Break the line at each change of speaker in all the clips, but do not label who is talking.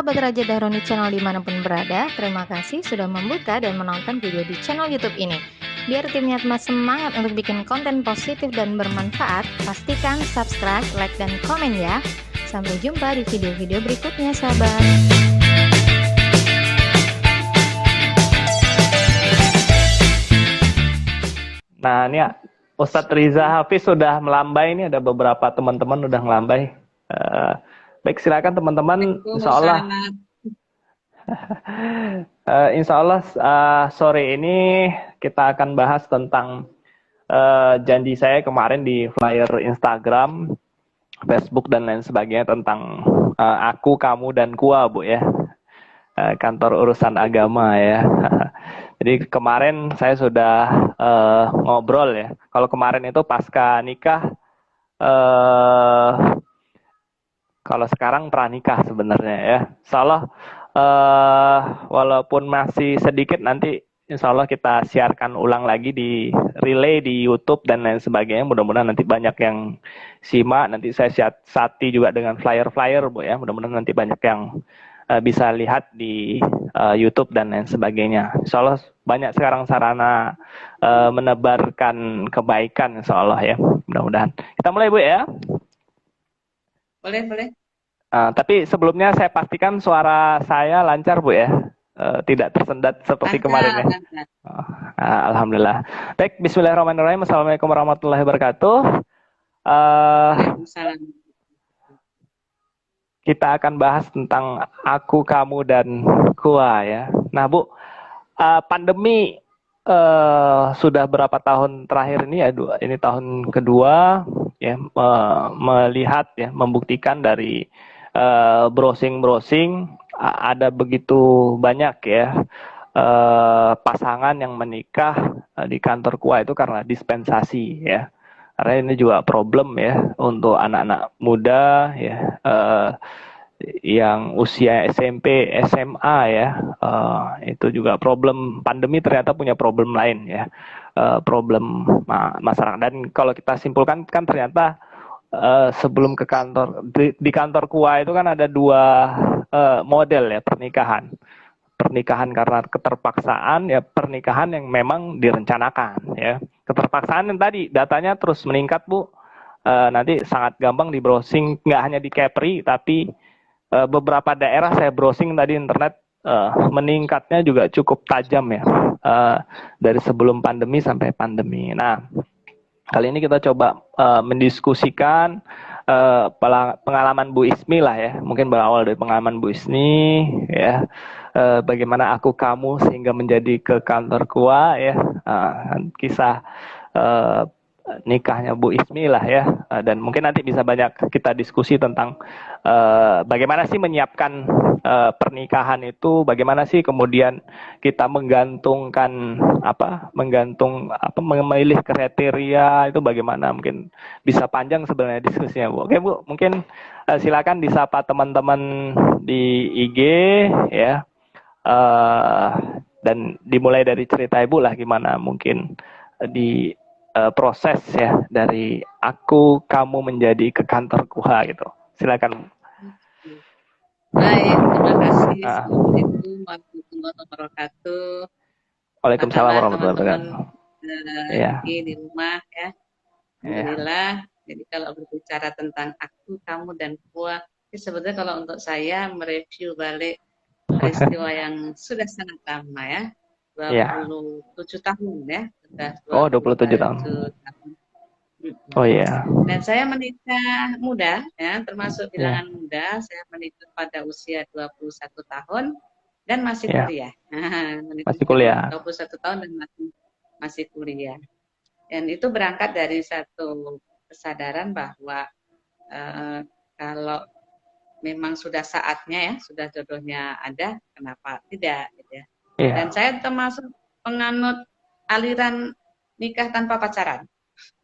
sahabat Raja Dahroni Channel dimanapun berada, terima kasih sudah membuka dan menonton video di channel YouTube ini. Biar tim Yatma semangat untuk bikin konten positif dan bermanfaat, pastikan subscribe, like, dan komen ya. Sampai jumpa di video-video berikutnya, sahabat.
Nah, ini Ustadz Riza Hafiz sudah melambai, ini ada beberapa teman-teman udah melambai. Eh, Baik, silakan teman-teman. Insya Allah sore ini kita akan bahas tentang janji saya kemarin di flyer Instagram, Facebook dan lain sebagainya tentang aku, kamu, dan kuah, Bu ya. Kantor urusan agama ya. Jadi kemarin saya sudah ngobrol ya. Kalau kemarin itu pasca nikah, kalau sekarang pranikah sebenarnya ya. Insyaallah walaupun masih sedikit, nanti insyaallah kita siarkan ulang lagi di relay di YouTube dan lain sebagainya. Mudah-mudahan nanti banyak yang simak. Nanti saya sati juga dengan flyer-flyer, Bu ya. Mudah-mudahan nanti banyak yang bisa lihat di YouTube dan lain sebagainya. Insyaallah banyak sekarang sarana menebarkan kebaikan, insyaallah ya. Mudah-mudahan. Kita mulai, Bu ya.
Boleh.
Tapi sebelumnya saya pastikan suara saya lancar, Bu ya. Tidak tersendat seperti kemarin ya. Alhamdulillah. Baik, bismillahirrahmanirrahim. Assalamualaikum warahmatullahi wabarakatuh. Kita akan bahas tentang aku, kamu, dan kuah ya. Nah, Bu, pandemi sudah berapa tahun terakhir ini ya? Ini tahun kedua ya, melihat ya, membuktikan dari browsing ada begitu banyak ya pasangan yang menikah di kantor kuah itu karena dispensasi ya. Karena ini juga problem ya untuk anak-anak muda ya, yang usia SMP, SMA ya, itu juga problem. Pandemi ternyata punya problem lain ya, problem masyarakat. Dan kalau kita simpulkan kan ternyata sebelum ke kantor, di kantor kuah itu kan ada dua model ya pernikahan. Pernikahan karena keterpaksaan ya, pernikahan yang memang direncanakan ya. Keterpaksaan yang tadi datanya terus meningkat, Bu. Nanti sangat gampang di browsing, nggak hanya di Kepri tapi beberapa daerah saya browsing tadi internet, meningkatnya juga cukup tajam ya, dari sebelum pandemi sampai pandemi. Nah, kali ini kita coba mendiskusikan pengalaman Bu Ismi lah ya, mungkin berawal dari pengalaman Bu Ismi ya, bagaimana aku kamu sehingga menjadi ke kantor kuah ya, kisah nikahnya Bu Ismi lah ya, dan mungkin nanti bisa banyak kita diskusi tentang bagaimana sih menyiapkan pernikahan itu, bagaimana sih kemudian kita memilih kriteria itu bagaimana, mungkin bisa panjang sebenarnya diskusinya, Bu. Oke, Bu, mungkin silakan disapa teman-teman di IG ya, dan dimulai dari cerita Ibu lah, gimana mungkin di proses ya dari aku kamu menjadi ke kantor kuah gitu. Silakan.
Baik, terima kasih. Assalamualaikum warahmatullahi wabarakatuh.
Waalaikumsalam warahmatullahi wabarakatuh.
Di rumah ya. Alhamdulillah. Jadi kalau berbicara tentang aku, kamu, dan kuah, sebetulnya kalau untuk saya mereview balik peristiwa yang sudah sangat lama ya, 27 tahun ya, sudah
27 tahun. Oh iya.
Dan saya menikah muda ya, termasuk bilangan muda. Saya menikah pada usia 21 tahun dan masih kuliah.
Masih kuliah.
21 tahun dan masih kuliah. Dan itu berangkat dari satu kesadaran bahwa kalau memang sudah saatnya ya, sudah jodohnya ada, kenapa tidak gitu ya. Dan saya termasuk penganut aliran nikah tanpa pacaran.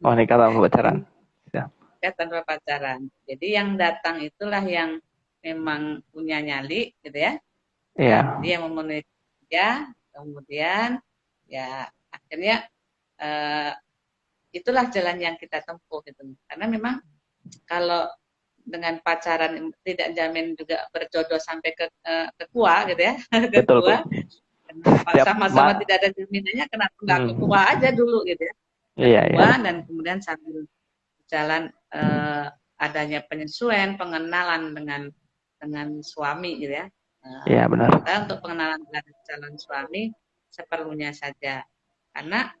Oh, nikah tanpa pacaran.
Nikah tanpa pacaran. Jadi yang datang itulah yang memang punya nyali gitu ya. Dia memenuhi dia, kemudian ya akhirnya itulah jalan yang kita tempuh gitu. Karena memang kalau dengan pacaran tidak jamin juga berjodoh sampai ke tua gitu ya, ke
Betul, Bu.
tua. Kenapa
Setiap
sama-sama tidak ada jaminannya, kenapa nggak ke tua aja dulu gitu ya, ke
Iya, iya.
tua, dan kemudian sambil jalan adanya penyesuaian, pengenalan dengan suami gitu ya.
Iya, benar.
Maka untuk pengenalan dengan calon suami seperlunya saja, karena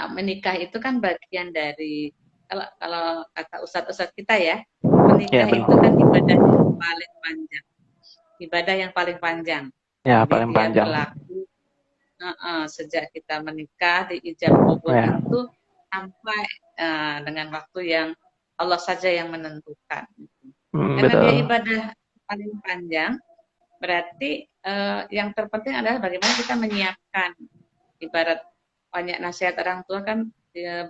menikah itu kan bagian dari, kalau kata ustadz-ustadz kita ya,
Iya,
menikah
benar.
itu kan ibadah yang paling panjang, ibadah yang paling panjang.
Ya,
Jadi
paling
dia
panjang.
berlaku sejak kita menikah di ijab kabul
Ya.
itu sampai dengan waktu yang Allah saja yang menentukan. Karena dia
Betul.
ibadah paling panjang, berarti yang terpenting adalah bagaimana kita menyiapkan. Ibarat banyak nasihat orang tua kan,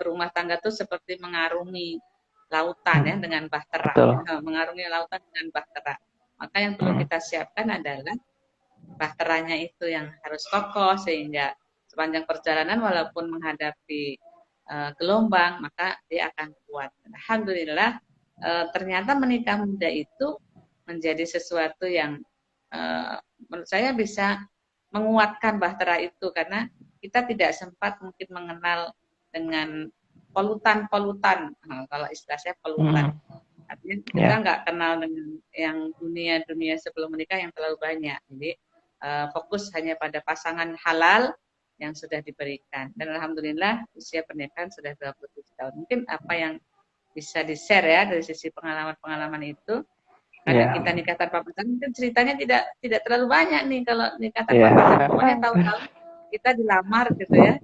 berumah tangga tuh seperti mengarungi lautan ya dengan bahtera. Mengarungi lautan dengan bahtera. Maka yang perlu kita siapkan adalah bahteranya itu yang harus kokoh, sehingga sepanjang perjalanan walaupun menghadapi gelombang, maka dia akan kuat. Alhamdulillah, ternyata menikah muda itu menjadi sesuatu yang menurut saya bisa menguatkan bahtera itu, karena kita tidak sempat mungkin mengenal dengan polutan-polutan, kalau istilah saya polutan. Artinya kita nggak kenal dengan yang dunia-dunia sebelum menikah yang terlalu banyak. Jadi fokus hanya pada pasangan halal yang sudah diberikan. Dan alhamdulillah usia pernikahan sudah 27 tahun. Mungkin apa yang bisa di-share ya dari sisi pengalaman-pengalaman itu. Karena kita nikah tanpa pacaran, mungkin ceritanya tidak terlalu banyak nih kalau nikah tanpa pacaran. Pokoknya tahu-tahu kita dilamar gitu ya.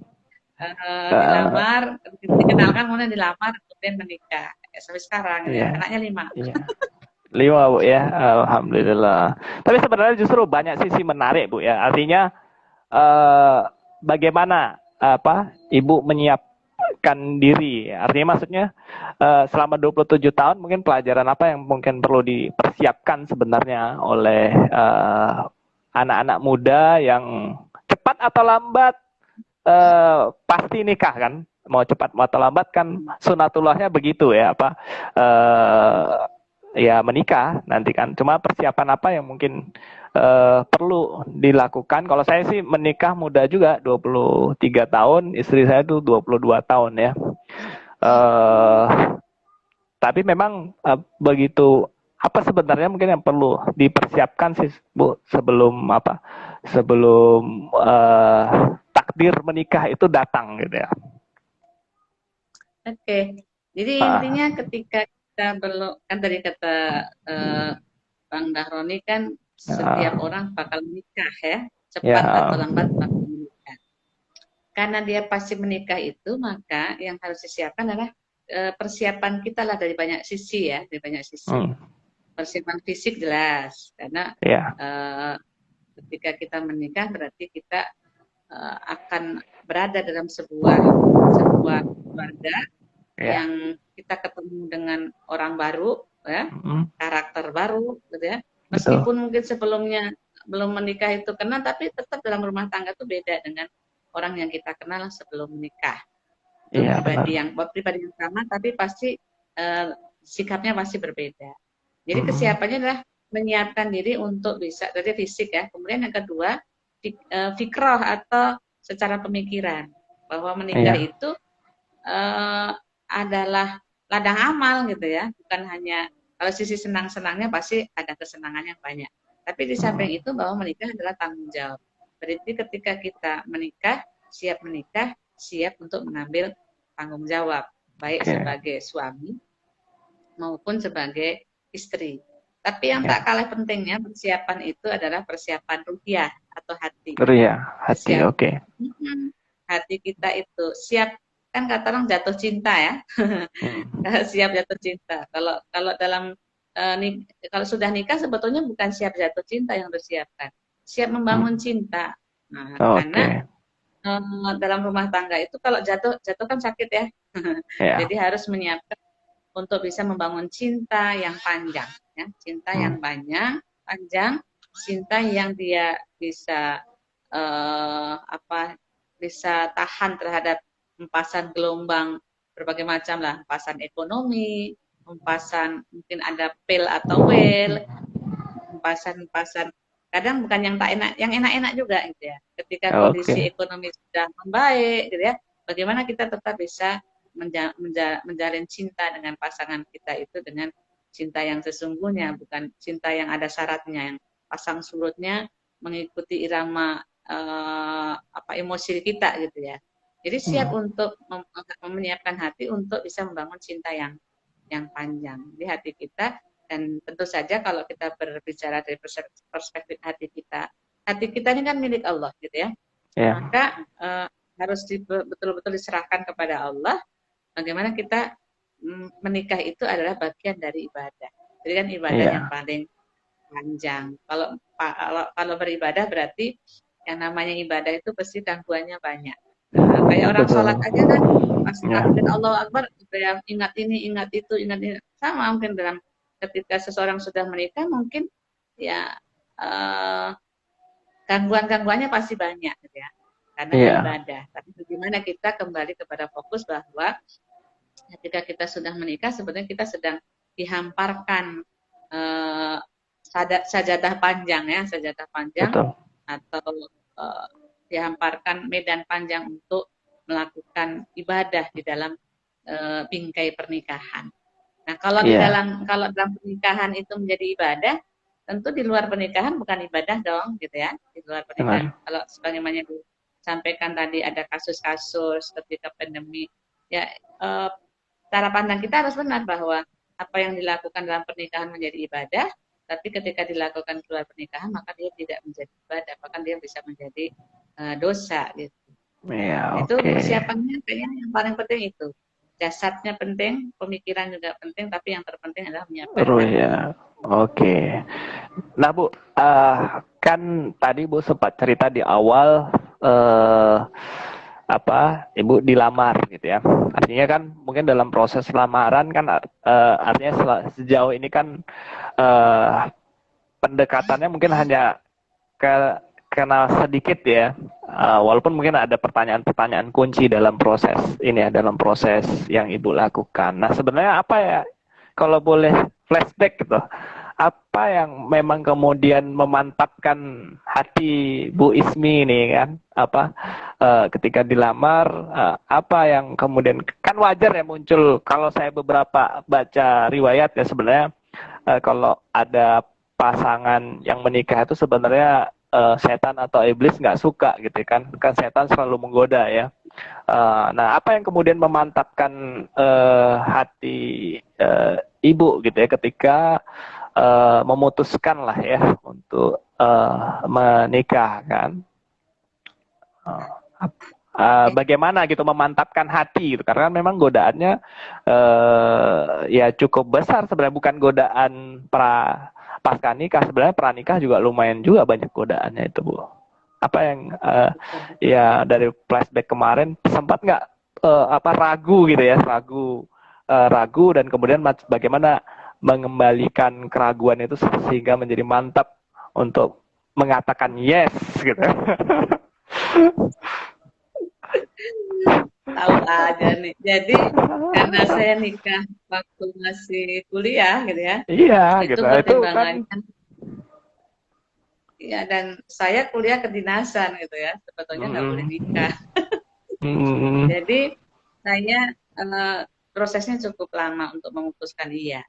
Dilamar, dikenalkan, kemudian dilamar, kemudian menikah. Sampai sekarang ya. Anaknya 5.
5, Bu ya. Alhamdulillah. Tapi sebenarnya justru banyak sisi menarik, Bu ya. Artinya bagaimana Ibu menyiapkan diri. Artinya maksudnya selama 27 tahun mungkin pelajaran apa yang mungkin perlu dipersiapkan sebenarnya oleh anak-anak muda yang cepat atau lambat pasti nikah kan. Mau cepat atau lambat kan sunatullahnya begitu ya, ya menikah nanti kan. Cuma persiapan apa yang mungkin perlu dilakukan. Kalau saya sih menikah muda juga, 23 tahun, istri saya tuh 22 tahun ya. Tapi memang begitu, apa sebenarnya mungkin yang perlu dipersiapkan sih, Bu, sebelum takdir menikah itu datang gitu ya.
Oke. Jadi intinya ketika kita belum, kan tadi kata Bang Dahroni kan setiap orang bakal menikah ya, cepat atau lambat bakal menikah. Karena dia pasti menikah itu, maka yang harus disiapkan adalah persiapan kita lah dari banyak sisi ya, dari banyak sisi. Persiapan fisik jelas, karena ketika kita menikah berarti kita akan berada dalam sebuah keluarga yang kita ketemu dengan orang baru ya, karakter baru gitu ya. Meskipun mungkin sebelumnya belum menikah itu kenal, tapi tetap dalam rumah tangga itu beda dengan orang yang kita kenal sebelum menikah. Itu pribadi yang sama, tapi pasti sikapnya pasti berbeda. Jadi kesiapannya adalah menyiapkan diri untuk bisa dari fisik ya. Kemudian yang kedua, fikroh atau secara pemikiran, bahwa menikah itu adalah ladang amal gitu ya. Bukan hanya, kalau sisi senang-senangnya pasti ada kesenangan yang banyak. Tapi di samping itu bahwa menikah adalah tanggung jawab. Berarti ketika kita menikah, siap untuk mengambil tanggung jawab, baik sebagai suami maupun sebagai istri. Tapi yang tak kalah pentingnya persiapan itu adalah persiapan ruhiyah atau hati.
Hati, oke.
Hati kita itu siap, kan kata orang jatuh cinta ya. Siap jatuh cinta. Kalau dalam kalau sudah nikah sebetulnya bukan siap jatuh cinta yang harus disiapkan, siap membangun cinta. Nah, karena dalam rumah tangga itu kalau jatuh kan sakit ya. Jadi harus menyiapkan untuk bisa membangun cinta yang panjang, ya, cinta yang panjang, cinta yang dia bisa bisa tahan terhadap hempasan gelombang berbagai macam lah, hempasan ekonomi, Hempasan mungkin ada pil atau wel, hempasan-hempasan kadang bukan yang tak enak, yang enak-enak juga gitu ya. Ketika kondisi
Oke.
ekonomi sudah membaik gitu ya, bagaimana kita tetap bisa menjalin cinta dengan pasangan kita itu dengan cinta yang sesungguhnya, bukan cinta yang ada syaratnya, yang pasang surutnya mengikuti irama emosi kita gitu ya. Jadi siap untuk menyiapkan hati untuk bisa membangun cinta yang panjang di hati kita. Dan tentu saja kalau kita berbicara dari perspektif hati kita ini kan milik Allah gitu ya.
Ya.
Maka harus betul-betul diserahkan kepada Allah. Bagaimana kita menikah itu adalah bagian dari ibadah. Jadi kan ibadah yang paling panjang. Kalau beribadah berarti yang namanya ibadah itu pasti gangguannya banyak. Nah, kayak orang sholat aja kan pas takbir Allahu Akbar ingat ini, ingat itu, ingat ini. Sama mungkin dalam ketika seseorang sudah menikah mungkin ya gangguan-gangguannya pasti banyak gitu ya. Karena kan ibadah. Tapi bagaimana kita kembali kepada fokus bahwa ketika kita sudah menikah sebenarnya kita sedang dihamparkan sajadah panjang ya, sajadah panjang. Betul. Atau dihamparkan medan panjang untuk melakukan ibadah di dalam bingkai pernikahan. Nah, kalau dalam pernikahan itu menjadi ibadah, tentu di luar pernikahan bukan ibadah dong, gitu ya. Di luar pernikahan, kalau sebagaimana disampaikan tadi ada kasus-kasus ketika pandemi, ya cara pandang kita harus benar bahwa apa yang dilakukan dalam pernikahan menjadi ibadah, tapi ketika dilakukan di luar pernikahan maka dia tidak menjadi ibadah, bahkan dia bisa menjadi dosa, gitu. Itu persiapannya kayaknya yang paling penting itu. Jasadnya penting, pemikiran juga penting, tapi yang terpenting adalah menyiapkan hati.
Oke. Nah Bu, kan tadi Bu sempat cerita di awal Ibu dilamar gitu ya. Artinya kan mungkin dalam proses lamaran kan artinya sejauh ini kan pendekatannya mungkin hanya kenal sedikit ya. Walaupun mungkin ada pertanyaan-pertanyaan kunci dalam proses ini ya, dalam proses yang Ibu lakukan. Nah, sebenarnya apa ya, kalau boleh flashback gitu, apa yang memang kemudian memantapkan hati Bu Ismi ini kan, ketika dilamar, apa yang kemudian, kan wajar ya muncul, kalau saya beberapa baca riwayat ya sebenarnya kalau ada pasangan yang menikah itu sebenarnya setan atau iblis nggak suka gitu kan setan selalu menggoda ya. Nah, apa yang kemudian memantapkan hati Ibu gitu ya ketika memutuskan lah ya untuk menikah kan? Bagaimana gitu memantapkan hati gitu, karena memang godaannya ya cukup besar sebenarnya, bukan godaan pasca nikah, sebenarnya pranikah juga lumayan juga banyak godaannya itu Bu. Apa yang ya dari flashback kemarin sempat nggak ragu gitu ya, ragu dan kemudian bagaimana mengembalikan keraguan itu sehingga menjadi mantap untuk mengatakan yes gitu.
Tahu aja nih. Jadi karena saya nikah waktu masih kuliah gitu ya.
Iya,
itu
gitu.
pertimbangannya. Itu kan... Iya, dan saya kuliah kedinasan gitu ya. Sebetulnya nggak boleh nikah. Jadi saya prosesnya cukup lama untuk memutuskan iya.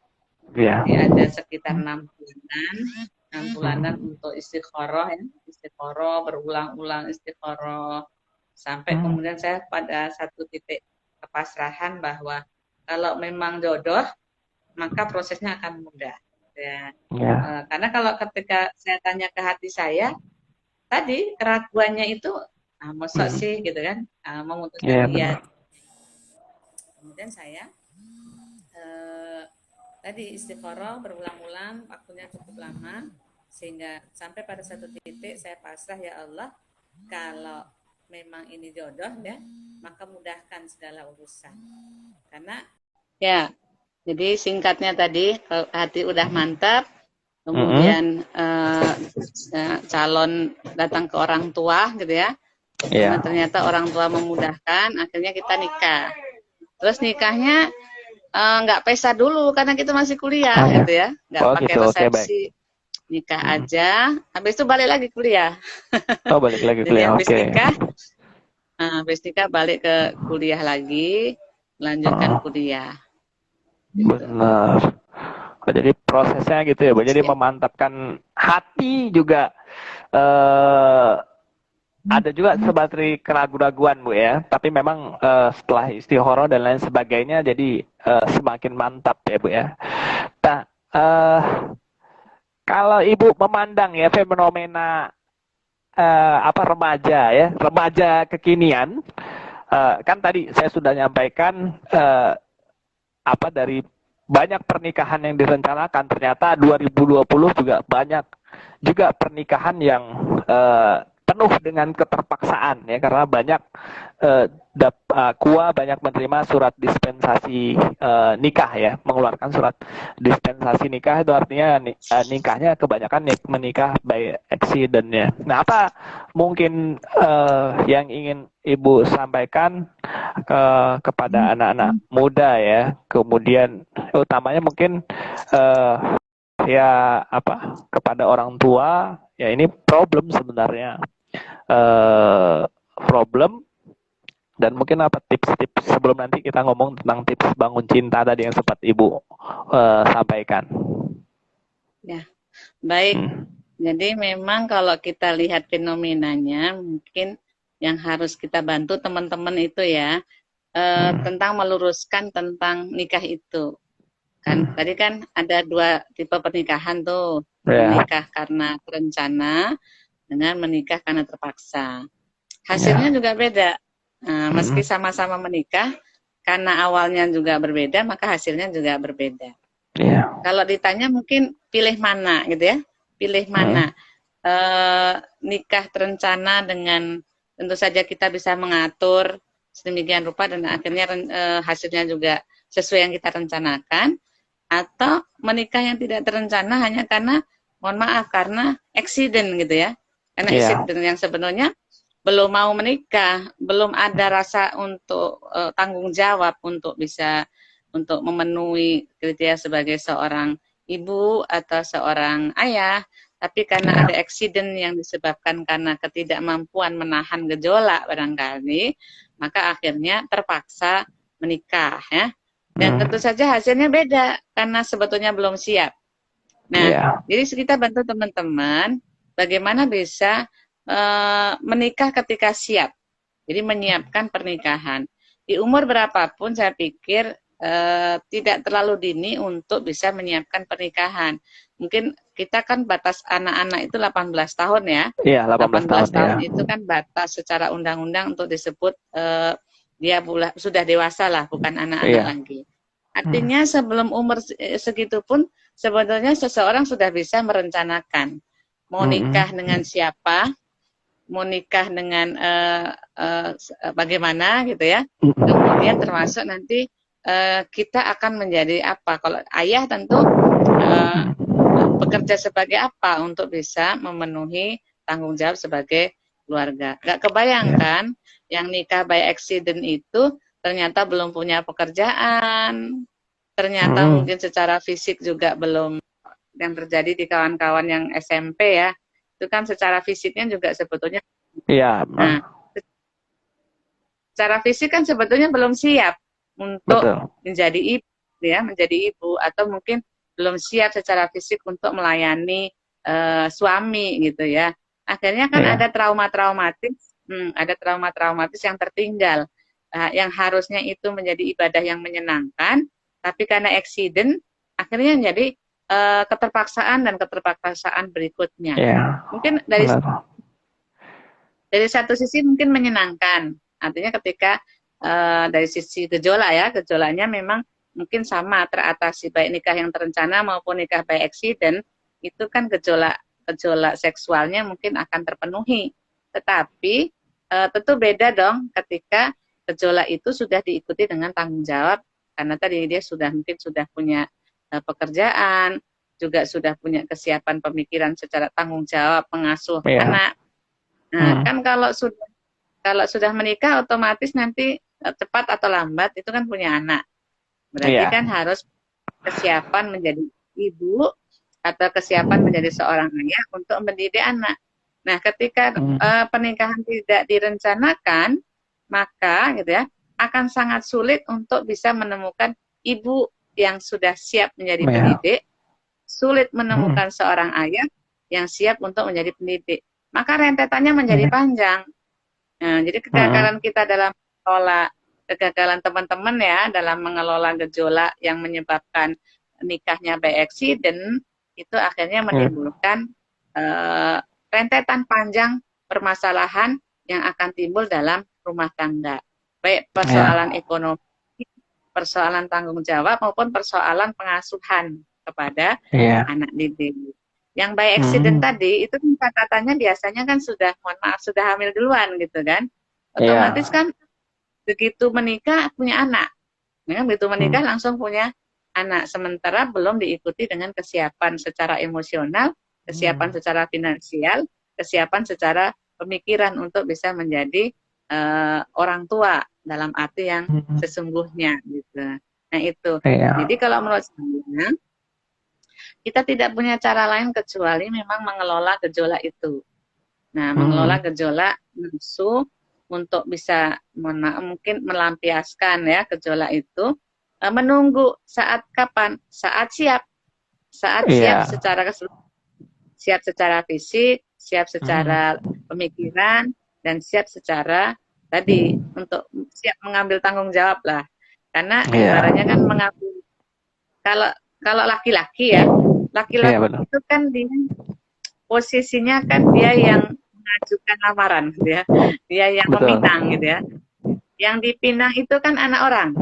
Jadi ada sekitar 6 bulanan untuk istikharah ya. Istikharah, berulang-ulang istikharah. Sampai kemudian saya pada satu titik kepasrahan bahwa kalau memang jodoh maka prosesnya akan mudah ya. Karena kalau ketika saya tanya ke hati saya tadi keraguannya itu masa sih gitu kan memutuskan iya. Kemudian saya tadi istikharah berulang-ulang, waktunya cukup lama sehingga sampai pada satu titik saya pasrah, ya Allah, kalau memang ini jodoh ya, maka mudahkan segala urusan. Karena ya, jadi singkatnya tadi hati udah mantap, kemudian calon datang ke orang tua gitu ya. Karena ternyata orang tua memudahkan, akhirnya kita nikah. Terus nikahnya nggak pesta dulu karena kita masih kuliah
Oh, ya.
gitu ya, nggak
Oh,
pakai
gitu. Oke, baik.
resepsi, nikah aja, habis itu balik lagi kuliah.
Oh, balik lagi
Jadi
kuliah. Oke.
habis nikah balik ke kuliah lagi, melanjutkan
Oh,
kuliah gitu.
benar. Oh, jadi prosesnya gitu ya, Bu. Jadi
Ya.
memantapkan hati juga ada juga sebateri keraguan-raguan, Bu ya. Tapi memang setelah istihoroh dan lain sebagainya, jadi semakin mantap ya, Bu ya. Nah, kalau Ibu memandang ya fenomena remaja ya, remaja kekinian, kan tadi saya sudah nyampaikan dari banyak pernikahan yang direncanakan, ternyata 2020 juga banyak juga pernikahan yang penuh dengan keterpaksaan ya, karena banyak KUA banyak menerima surat dispensasi nikah ya, mengeluarkan surat dispensasi nikah, itu artinya nikahnya kebanyakan menikah by accident ya. Nah, apa mungkin yang ingin Ibu sampaikan kepada anak-anak muda ya, kemudian utamanya mungkin kepada orang tua ya, ini problem sebenarnya, problem. Dan mungkin apa tips-tips sebelum nanti kita ngomong tentang tips bangun cinta tadi yang sempat Ibu sampaikan.
Ya, baik. Jadi memang kalau kita lihat fenomenanya, mungkin yang harus kita bantu teman-teman itu ya, tentang meluruskan tentang nikah itu. Kan tadi kan ada 2 tipe pernikahan tuh, menikah karena terencana dengan menikah karena terpaksa. Hasilnya juga beda. Meski sama-sama menikah, karena awalnya juga berbeda, maka hasilnya juga berbeda. Kalau ditanya mungkin pilih mana gitu ya, pilih mana. Nikah terencana dengan tentu saja kita bisa mengatur sedemikian rupa dan akhirnya hasilnya juga sesuai yang kita rencanakan, atau menikah yang tidak terencana hanya karena, mohon maaf, karena accident gitu ya, karena accident yang sebenarnya belum mau menikah, belum ada rasa untuk tanggung jawab untuk bisa untuk memenuhi kriteria sebagai seorang ibu atau seorang ayah, tapi karena ada accident yang disebabkan karena ketidakmampuan menahan gejolak barangkali, maka akhirnya terpaksa menikah ya. Dan tentu saja hasilnya beda karena sebetulnya belum siap. Nah, jadi kita bantu teman-teman bagaimana bisa menikah ketika siap. Jadi menyiapkan pernikahan. Di umur berapapun saya pikir tidak terlalu dini untuk bisa menyiapkan pernikahan. Mungkin kita kan batas anak-anak itu 18 tahun ya.
Iya, 18
tahun
ya.
itu kan batas secara undang-undang untuk disebut dia sudah dewasa lah, bukan anak-anak lagi. Artinya sebelum umur segitu pun sebetulnya seseorang sudah bisa merencanakan mau nikah dengan siapa, mau nikah dengan bagaimana gitu ya. Kemudian termasuk nanti kita akan menjadi apa. Kalau ayah tentu bekerja sebagai apa untuk bisa memenuhi tanggung jawab sebagai keluarga. Gak kebayangkan yang nikah by accident itu ternyata belum punya pekerjaan, ternyata mungkin secara fisik juga belum, yang terjadi di kawan-kawan yang SMP ya, itu kan secara fisiknya juga sebetulnya secara fisik kan sebetulnya belum siap untuk menjadi ibu ya, menjadi ibu, atau mungkin belum siap secara fisik untuk melayani suami gitu ya. Akhirnya kan ada trauma-traumatis yang tertinggal, yang harusnya itu menjadi ibadah yang menyenangkan, tapi karena accident akhirnya jadi keterpaksaan dan keterpaksaan berikutnya. Mungkin dari satu sisi mungkin menyenangkan, artinya ketika dari sisi gejolaknya memang mungkin sama teratasi, baik nikah yang terencana maupun nikah by accident, itu kan gejolak seksualnya mungkin akan terpenuhi. Tetapi tentu beda dong ketika gejolak itu sudah diikuti dengan tanggung jawab, karena tadi dia mungkin sudah punya pekerjaan, juga sudah punya kesiapan pemikiran secara tanggung jawab mengasuh anak. Nah, kan kalau sudah menikah otomatis nanti cepat atau lambat itu kan punya anak. Berarti kan harus kesiapan menjadi ibu atau kesiapan menjadi seorang ayah untuk mendidik anak. Nah, ketika pernikahan tidak direncanakan, maka gitu ya, akan sangat sulit untuk bisa menemukan ibu yang sudah siap menjadi pendidik, sulit menemukan seorang ayah yang siap untuk menjadi pendidik. Maka rentetannya menjadi panjang. Nah, jadi kegagalan kita dalam mengelola, kegagalan teman-teman ya dalam mengelola gejolak yang menyebabkan nikahnya by accident, itu akhirnya menimbulkan rentetan panjang permasalahan yang akan timbul dalam rumah tangga. Baik persoalan ekonomi, persoalan tanggung jawab, maupun persoalan pengasuhan kepada anak didik. Yang by accident tadi, itu kan catatannya biasanya kan sudah, mohon maaf, sudah hamil duluan gitu kan. Otomatis kan begitu menikah punya anak. Ya, begitu menikah langsung punya anak. Sementara belum diikuti dengan kesiapan secara emosional, kesiapan secara finansial, kesiapan secara pemikiran untuk bisa menjadi orang tua dalam arti yang sesungguhnya gitu. Nah itu. Jadi kalau menurut saya, kita tidak punya cara lain kecuali memang mengelola gejolak itu. Nah, mengelola gejolak nafsu untuk bisa mungkin melampiaskan ya gejolak itu, menunggu saat kapan? Saat siap. Saat siap secara keseluruhan. Siap secara fisik, siap secara pemikiran, dan siap secara tadi untuk siap mengambil tanggung jawab lah. Karena ibaratnya kan mengambil, kalau laki-laki ya, laki-laki itu kan dia posisinya kan dia yang mengajukan lamaran gitu ya, dia yang meminang gitu ya. Yang dipinang itu kan anak orang.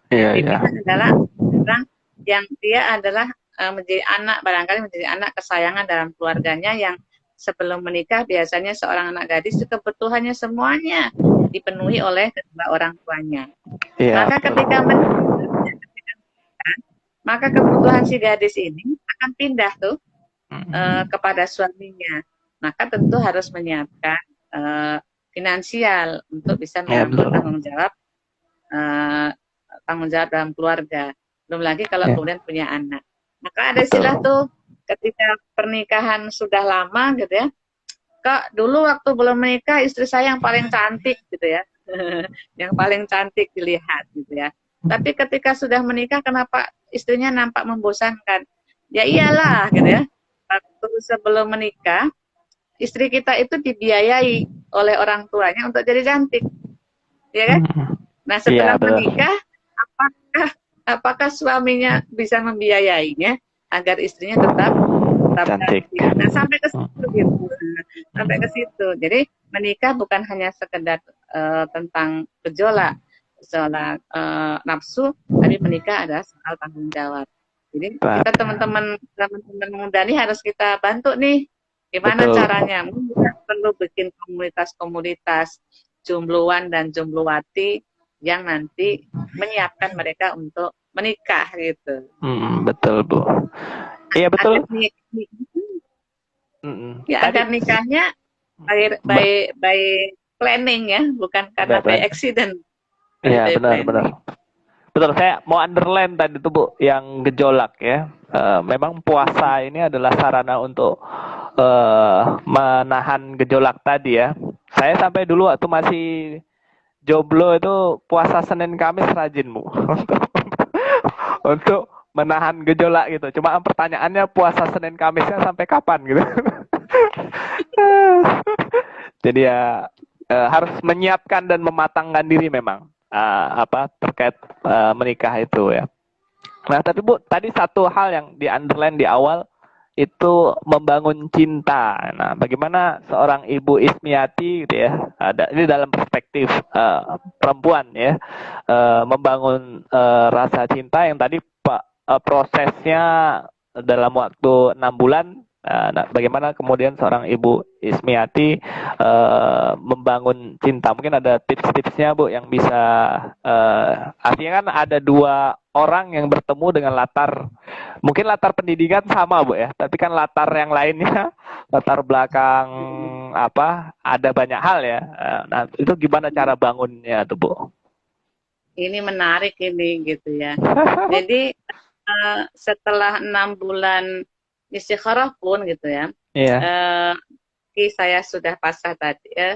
Dipinang adalah orang yang dia adalah menjadi anak, barangkali menjadi anak kesayangan dalam keluarganya, yang sebelum menikah biasanya seorang anak gadis kebutuhannya semuanya dipenuhi oleh kedua orang tuanya. Maka ketika menikah, maka kebutuhan si gadis ini akan pindah tuh kepada suaminya. Maka tentu harus menyiapkan finansial untuk bisa mengambil tanggung jawab dalam keluarga. Belum lagi kalau kemudian punya anak. Maka ada istilah tuh ketika pernikahan sudah lama gitu ya, Kak, dulu waktu belum menikah istri saya yang paling cantik gitu ya, yang paling cantik dilihat gitu ya. Tapi ketika sudah menikah, kenapa istrinya nampak membosankan? Ya iyalah gitu ya. Waktu sebelum menikah, istri kita itu dibiayai oleh orang tuanya untuk jadi cantik, ya kan? Nah setelah menikah, apakah suaminya bisa membiayainya agar istrinya tetap cantik? Nah sampai ke situ gitu, sampai ke situ. Jadi menikah bukan hanya sekedar tentang gejolak nafsu, tapi menikah adalah soal tanggung jawab. Jadi kita teman-teman muda nih harus kita bantu nih, gimana caranya? Mungkin kita perlu bikin komunitas-komunitas jombloan dan jombloati yang nanti menyiapkan mereka untuk menikah gitu.
Betul Bu. Iya betul.
Agar nikahnya by planning ya, bukan karena by accident.
Iya benar. Betul, saya mau underline tadi itu Bu, yang gejolak ya. Memang puasa ini adalah sarana untuk menahan gejolak tadi ya. Saya sampai dulu waktu masih jomblo itu puasa Senin Kamis rajin Bu. Untuk menahan gejolak gitu. Cuma pertanyaannya puasa Senin Kamisnya sampai kapan gitu. Jadi ya harus menyiapkan dan mematangkan diri memang. Terkait menikah itu ya. Nah tapi Bu, tadi satu hal yang di underline di awal itu membangun cinta. Nah bagaimana seorang ibu Ismiati gitu ya, ini dalam perspektif perempuan ya, membangun rasa cinta yang tadi prosesnya dalam waktu 6 bulan. Nah, bagaimana kemudian seorang ibu Ismiati membangun cinta? Mungkin ada tips-tipsnya Bu yang bisa, artinya kan ada dua orang yang bertemu dengan mungkin latar pendidikan sama Bu ya, tapi kan latar yang lainnya, latar belakang ada banyak hal ya. Nah itu gimana cara bangunnya tuh Bu?
ini menarik ini gitu ya. Jadi setelah 6 bulan istikharah pun gitu ya,
Iya.
saya sudah pasrah tadi ya,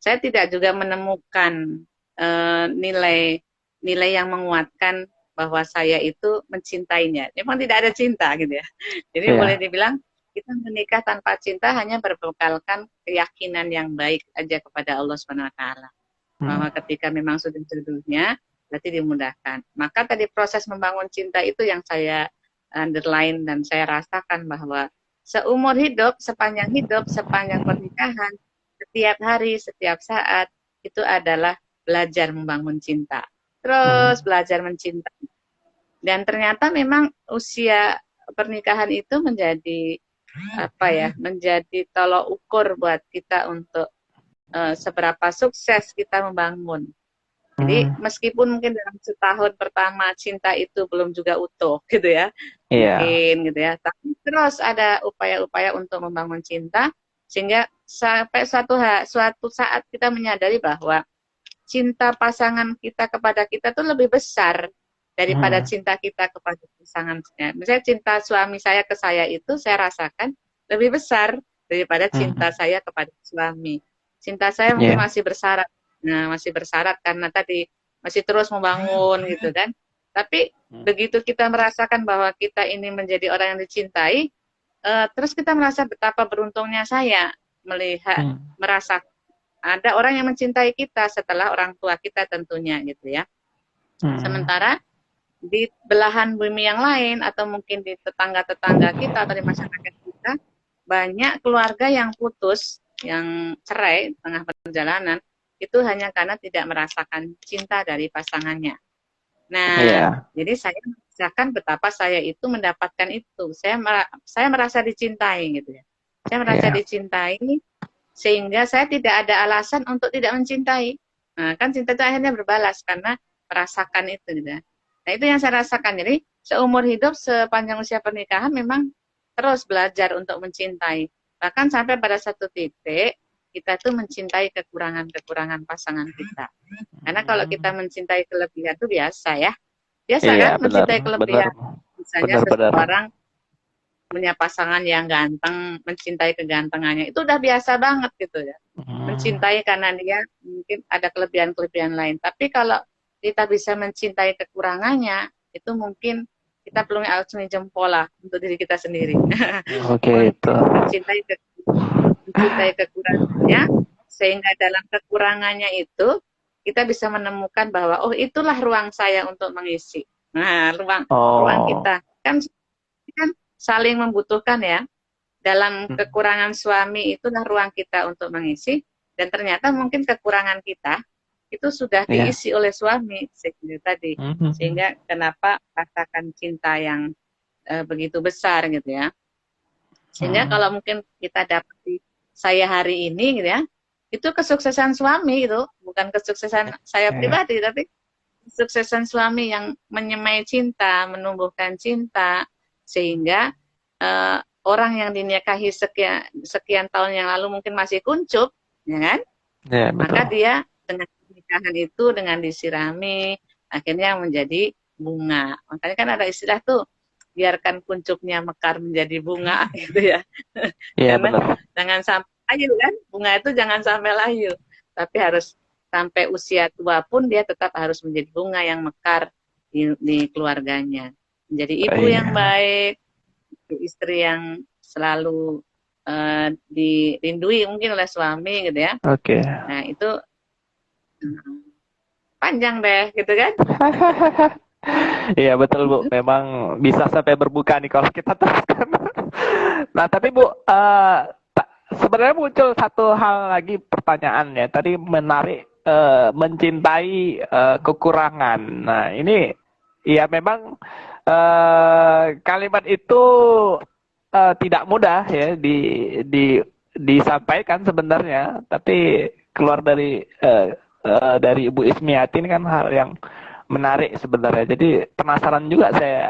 saya tidak juga menemukan nilai yang menguatkan bahwa saya itu mencintainya. Memang tidak ada cinta gitu ya. Jadi boleh
Iya.
dibilang kita menikah tanpa cinta hanya berbekalkan keyakinan yang baik aja kepada Allah Subhanahu wa taala. Bahwa ketika memang sudah jodohnya berarti dimudahkan. Maka tadi proses membangun cinta itu yang saya underline dan saya rasakan bahwa seumur hidup, sepanjang pernikahan, setiap hari, setiap saat itu adalah belajar membangun cinta. Terus belajar mencinta. Dan ternyata memang usia pernikahan itu menjadi menjadi tolok ukur buat kita untuk seberapa sukses kita membangun. Jadi meskipun mungkin dalam setahun pertama cinta itu belum juga utuh gitu ya, mungkin gitu ya. Tapi terus ada upaya-upaya untuk membangun cinta sehingga sampai suatu saat kita menyadari bahwa cinta pasangan kita kepada kita tuh lebih besar daripada cinta kita kepada pasangannya. Misalnya cinta suami saya ke saya itu saya rasakan lebih besar daripada cinta saya kepada suami. Cinta saya mungkin masih bersyarat. Nah, masih bersyarat karena tadi masih terus membangun gitu kan. Tapi begitu kita merasakan bahwa kita ini menjadi orang yang dicintai, terus kita merasa betapa beruntungnya saya melihat, merasa ada orang yang mencintai kita setelah orang tua kita tentunya gitu ya. Sementara di belahan bumi yang lain atau mungkin di tetangga-tetangga kita atau di masyarakat kita, banyak keluarga yang putus, yang cerai tengah perjalanan, itu hanya karena tidak merasakan cinta dari pasangannya. Nah, jadi saya merasakan betapa saya itu mendapatkan itu. Saya merasa dicintai gitu ya. Saya merasa dicintai sehingga saya tidak ada alasan untuk tidak mencintai. Nah, kan cinta itu akhirnya berbalas karena merasakan itu gitu ya. Nah, itu yang saya rasakan. Jadi, seumur hidup sepanjang usia pernikahan memang terus belajar untuk mencintai. Bahkan sampai pada satu titik kita tuh mencintai kekurangan-kekurangan pasangan kita. Karena kalau kita mencintai kelebihan itu biasa ya. Biasa kan mencintai kelebihan. Misalnya seseorang punya pasangan yang ganteng, mencintai kegantengannya. Itu udah biasa banget gitu ya. Mencintai karena dia mungkin ada kelebihan-kelebihan lain. Tapi kalau kita bisa mencintai kekurangannya, itu mungkin kita perlu acungi jempol lah untuk diri kita sendiri. Mencintai kekurangannya, sehingga dalam kekurangannya itu kita bisa menemukan bahwa oh itulah ruang saya untuk mengisi. Nah, ruang kita kan saling membutuhkan ya. Dalam kekurangan suami itulah ruang kita untuk mengisi, dan ternyata mungkin kekurangan kita itu sudah diisi oleh suami sehingga kenapa rasakan cinta yang begitu besar gitu ya. Sehingga kalau mungkin kita dapati saya hari ini gitu ya, itu kesuksesan suami itu bukan kesuksesan saya pribadi, tapi kesuksesan suami yang menyemai cinta, menumbuhkan cinta, sehingga orang yang dinikahi sekian tahun yang lalu mungkin masih kuncup, ya kan? Maka dia dengan pernikahan itu, dengan disirami, akhirnya menjadi bunga. Makanya kan ada istilah tuh, biarkan kuncupnya mekar menjadi bunga gitu ya. Jangan sampai layu kan, bunga itu jangan sampai layu, tapi harus sampai usia tua pun dia tetap harus menjadi bunga yang mekar di keluarganya, menjadi ibu yang baik, istri yang selalu dirindui mungkin oleh suami gitu ya. Nah itu panjang deh gitu kan.
Iya betul Bu, memang bisa sampai berbuka nih kalau kita teruskan. Nah tapi Bu, sebenarnya muncul satu hal lagi pertanyaan ya. Tadi menarik mencintai kekurangan. Nah ini ya memang kalimat itu tidak mudah ya disampaikan sebenarnya. Tapi keluar dari Ibu Ismiati ini kan hal yang menarik sebenarnya. Jadi penasaran juga saya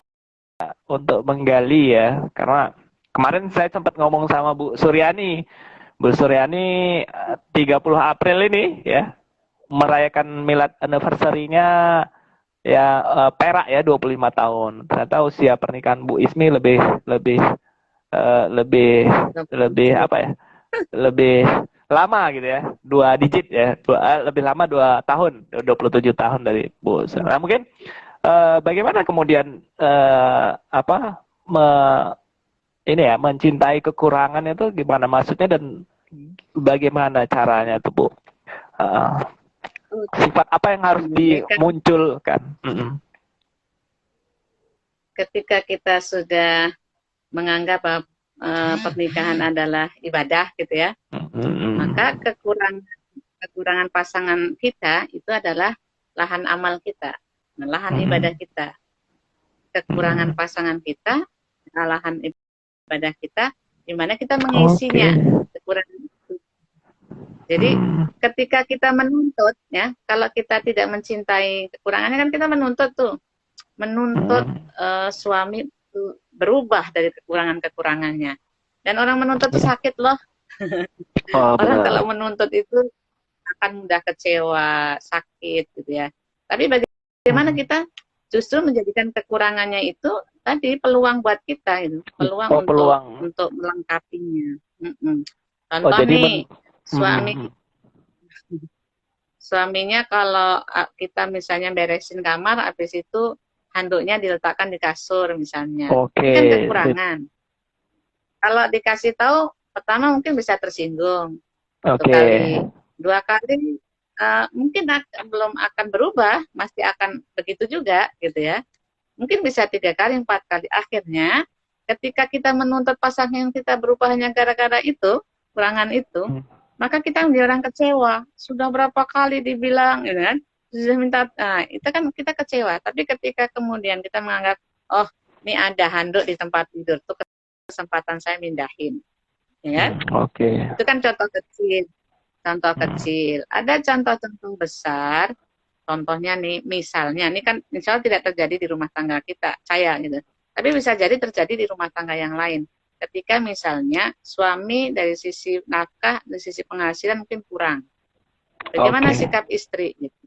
untuk menggali ya, karena kemarin saya sempat ngomong sama Bu Suryani. Bu Suryani 30 April ini ya merayakan milad anniversary-nya ya perak ya 25 tahun. Ternyata usia pernikahan Bu Ismi lebih lebih lebih lebih apa ya? Lebih lama gitu ya. 2 digit ya. Lebih lama 2 tahun, 27 tahun dari Bu. Nah, mungkin bagaimana kemudian apa ini ya mencintai kekurangan itu gimana maksudnya dan bagaimana caranya tuh Bu? Uh, Sifat apa yang harus dimunculkan?
Ketika kita sudah menganggap bahwa pernikahan adalah ibadah gitu ya, maka kekurangan pasangan kita itu adalah lahan amal kita, lahan ibadah kita. Kekurangan pasangan kita, lahan ibadah kita, di mana kita mengisinya. Kekurangan itu. Jadi ketika kita menuntut ya, kalau kita tidak mencintai kekurangannya kan kita menuntut suami itu berubah dari kekurangannya. Dan orang menuntut itu sakit loh. Orang kalau menuntut itu akan mudah kecewa, sakit gitu ya. Tapi bagaimana kita justru menjadikan kekurangannya itu tadi peluang buat kita gitu, peluang untuk melengkapinya. Contoh nih, suaminya kalau kita misalnya beresin kamar, habis itu handuknya diletakkan di kasur misalnya, ini kan kekurangan. Kalau dikasih tahu, pertama mungkin bisa tersinggung, 1 kali, 2 kali, mungkin belum akan berubah, masih akan begitu juga gitu ya. Mungkin bisa 3 kali, 4 kali. Akhirnya ketika kita menuntut pasangan yang kita berubah hanya gara-gara itu, kekurangan itu, maka kita menjadi orang kecewa. Sudah berapa kali dibilang, gitu kan? Sudah minta, nah itu kan kita kecewa. Tapi ketika kemudian kita menganggap, oh ini ada handuk di tempat tidur, itu kesempatan saya mindahin, ya kan? Itu kan contoh kecil. Ada contoh-contoh besar. Contohnya nih, misalnya, ini kan misalnya tidak terjadi di rumah tangga kita, saya gitu. Tapi bisa jadi terjadi di rumah tangga yang lain. Ketika misalnya suami dari sisi nafkah, dari sisi penghasilan mungkin kurang. Bagaimana sikap istri? Gitu.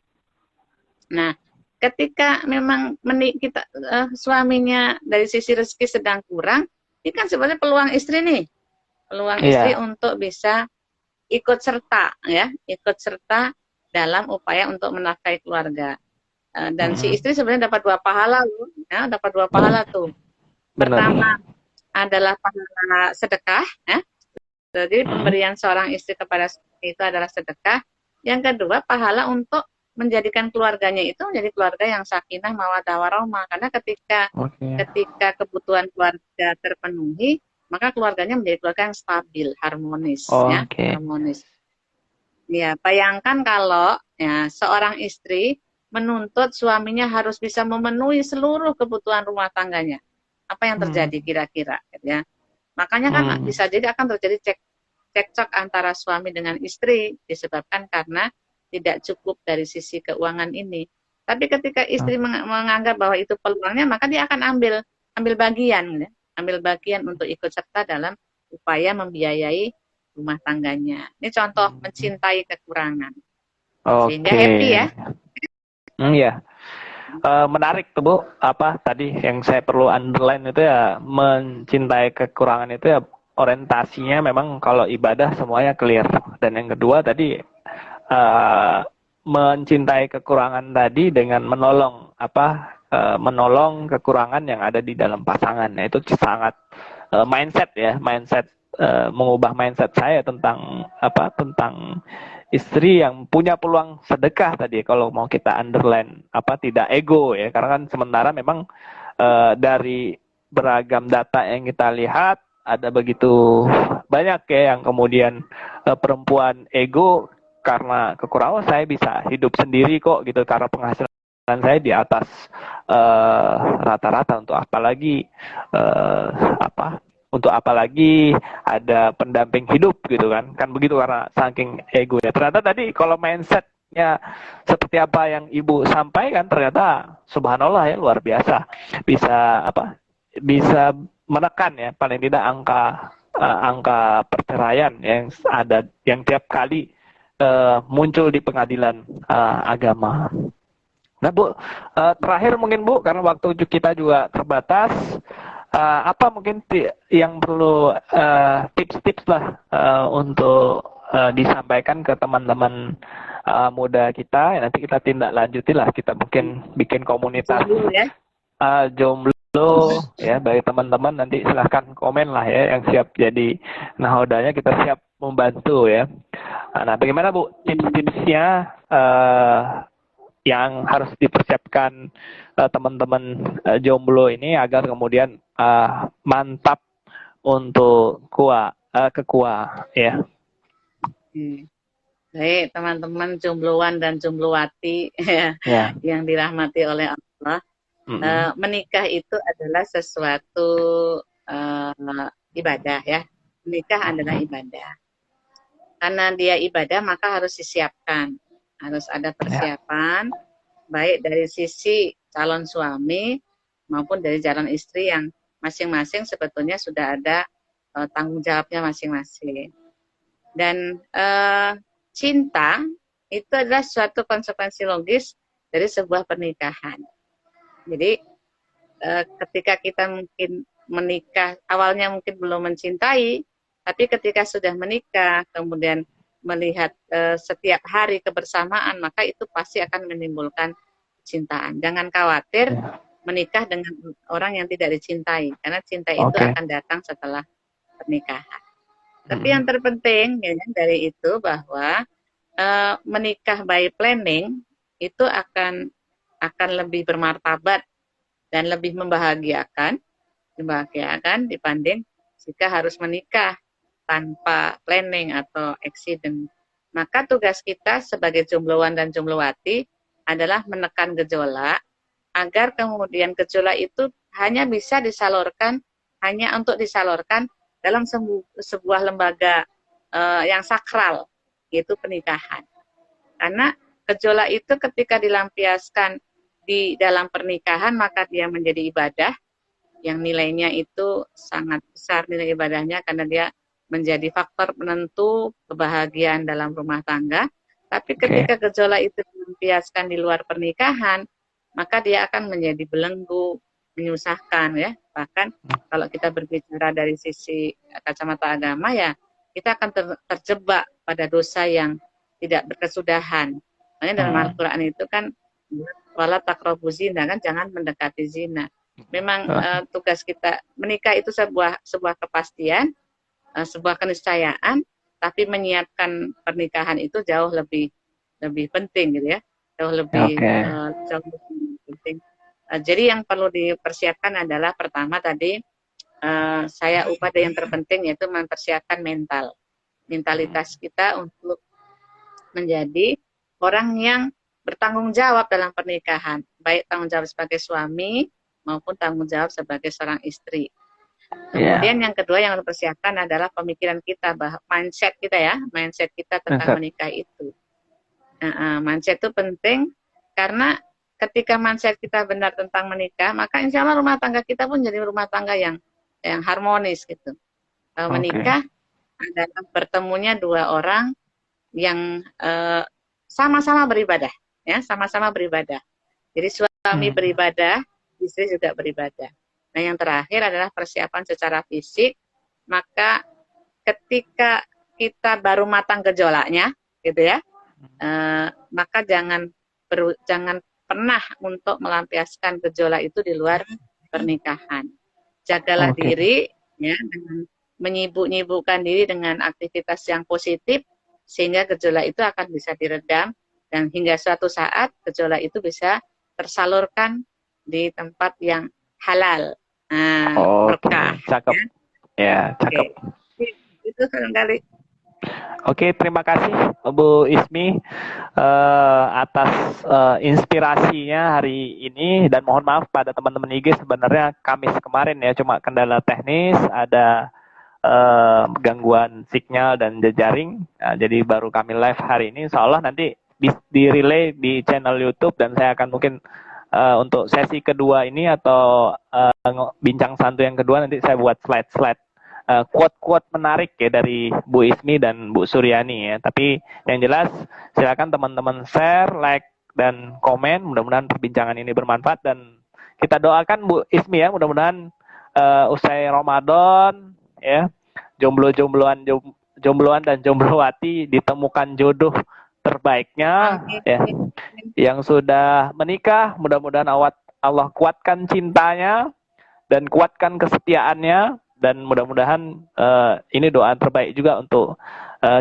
Nah, ketika memang kita suaminya dari sisi rezeki sedang kurang, ini kan sebenarnya peluang istri nih, istri untuk bisa ikut serta dalam upaya untuk menafkahi keluarga. Dan si istri sebenarnya dapat 2 pahala loh, ya, dapat 2 pahala tuh. Pertama adalah pahala sedekah, ya. Jadi pemberian seorang istri kepada suami itu adalah sedekah. Yang kedua, pahala untuk menjadikan keluarganya itu menjadi keluarga yang sakinah, mawaddah warahmah. Karena ketika kebutuhan keluarga terpenuhi, maka keluarganya menjadi keluarga yang stabil, harmonis, ya, harmonis. Ya, bayangkan kalau ya seorang istri menuntut suaminya harus bisa memenuhi seluruh kebutuhan rumah tangganya. Apa yang terjadi kira-kira, ya? Makanya kan bisa jadi akan terjadi cekcok antara suami dengan istri disebabkan karena tidak cukup dari sisi keuangan ini. Tapi ketika istri menganggap bahwa itu peluangnya, maka dia akan ambil bagian, ya? Ambil bagian untuk ikut serta dalam upaya membiayai rumah tangganya. Ini contoh mencintai kekurangan. Sehingga happy ya.
Iya. Menarik tuh Bu, apa tadi yang saya perlu underline itu ya, mencintai kekurangan itu ya orientasinya memang kalau ibadah semuanya clear. Dan yang kedua tadi mencintai kekurangan tadi dengan menolong menolong kekurangan yang ada di dalam pasangan. Nah, itu sangat mindset mengubah mindset saya tentang istri yang punya peluang sedekah tadi, kalau mau kita underline tidak ego ya, karena kan sementara memang dari beragam data yang kita lihat ada begitu banyak ya yang kemudian perempuan ego karena kekurangan, saya bisa hidup sendiri kok gitu karena penghasilan saya di atas rata-rata, untuk apalagi ada pendamping hidup gitu kan begitu, karena saking ego ya. Ternyata tadi kalau mindsetnya seperti apa yang Ibu sampaikan, ternyata subhanallah ya, luar biasa, bisa menekan ya paling tidak angka perceraian yang tiap kali muncul di pengadilan agama. Nah Bu, terakhir mungkin Bu, karena waktu kita juga terbatas, apa mungkin yang perlu tips-tips lah untuk disampaikan ke teman-teman muda kita, nanti kita tindak lanjuti lah, kita mungkin bikin komunitas
Dulu ya.
jomblo ya, bagi teman-teman nanti silahkan komen lah ya, yang siap jadi nahodanya kita siap membantu ya. Nah bagaimana Bu tips-tipsnya yang harus dipersiapkan teman-teman jomblo ini agar kemudian mantap untuk ke KUA ya.
Baik, teman-teman jombloan dan jomblowati ya, yang dirahmati oleh Allah. Menikah itu adalah sesuatu ibadah ya. Menikah adalah ibadah. Karena dia ibadah maka harus disiapkan. Harus ada persiapan baik dari sisi calon suami maupun dari calon istri yang masing-masing sebetulnya sudah ada tanggung jawabnya masing-masing. Dan cinta itu adalah suatu konsekuensi logis dari sebuah pernikahan. Jadi ketika kita mungkin menikah, awalnya mungkin belum mencintai, tapi ketika sudah menikah, kemudian melihat setiap hari kebersamaan, maka itu pasti akan menimbulkan cintaan. Jangan khawatir menikah dengan orang yang tidak dicintai, karena cinta itu akan datang setelah pernikahan. Tapi yang terpenting ya, dari itu bahwa menikah by planning itu akan lebih bermartabat dan lebih membahagiakan dibanding jika harus menikah tanpa planning atau accident. Maka tugas kita sebagai jombloan dan jomblowati adalah menekan gejolak agar kemudian gejolak itu hanya bisa disalurkan dalam sebuah lembaga yang sakral, yaitu pernikahan. Karena gejolak itu ketika dilampiaskan di dalam pernikahan, maka dia menjadi ibadah yang nilainya itu sangat besar nilai ibadahnya, karena dia menjadi faktor penentu kebahagiaan dalam rumah tangga. Tapi ketika gejolak itu dilampiaskan di luar pernikahan, maka dia akan menjadi belenggu, menyusahkan ya. Bahkan kalau kita berbicara dari sisi kacamata agama ya, kita akan terjebak pada dosa yang tidak berkesudahan. Makanya dalam Al-Quran itu kan wala taqrabu zina, kan jangan mendekati zina. Memang tugas kita menikah itu sebuah kepastian, sebuah keniscayaan, tapi menyiapkan pernikahan itu jauh lebih penting gitu ya, jauh lebih penting. Jadi yang perlu dipersiapkan adalah pertama tadi saya pada yang terpenting yaitu mempersiapkan mentalitas kita untuk menjadi orang yang bertanggung jawab dalam pernikahan, baik tanggung jawab sebagai suami maupun tanggung jawab sebagai seorang istri. Kemudian yang kedua yang harus dipersiapkan adalah pemikiran kita, mindset kita tentang menikah itu. Mindset itu penting karena ketika mindset kita benar tentang menikah, maka insya Allah rumah tangga kita pun jadi rumah tangga yang harmonis gitu. Menikah adalah bertemunya dua orang yang sama-sama beribadah, ya, sama-sama beribadah. Jadi suami beribadah, istri juga beribadah. Nah, yang terakhir adalah persiapan secara fisik. Maka ketika kita baru matang gejolaknya, gitu ya, maka jangan pernah untuk melampiaskan gejolak itu di luar pernikahan. Jagalah diri, ya, dengan menyibuk-nyibukkan diri dengan aktivitas yang positif, sehingga gejolak itu akan bisa diredam dan hingga suatu saat gejolak itu bisa tersalurkan di tempat yang halal. Berkah.
Cakep. Ya, cakep.
Itu barangkali.
Oke, terima kasih Bu Ismi atas inspirasinya hari ini, dan mohon maaf pada teman-teman IG, sebenarnya Kamis kemarin ya cuma kendala teknis, ada gangguan sinyal dan jejaring, jadi baru kami live hari ini. Insya Allah nanti di relay di channel YouTube, dan saya akan mungkin untuk sesi kedua ini atau bincang santuy yang kedua nanti saya buat slide quote-quote menarik ya dari Bu Ismi dan Bu Suryani ya. Tapi yang jelas silakan teman-teman share, like, dan komen. Mudah-mudahan perbincangan ini bermanfaat dan kita doakan Bu Ismi ya, mudah-mudahan usai Ramadan ya, jombloan dan jomblowati ditemukan jodoh terbaiknya ya. Yang sudah menikah, mudah-mudahan Allah kuatkan cintanya dan kuatkan kesetiaannya, dan mudah-mudahan ini doa terbaik juga untuk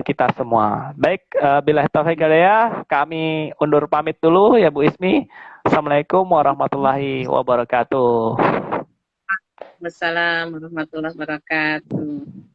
kita semua. Baik, bila taufik hidayah, kami undur pamit dulu ya Bu Ismi. Assalamualaikum warahmatullahi wabarakatuh.
Wassalamualaikum warahmatullahi wabarakatuh.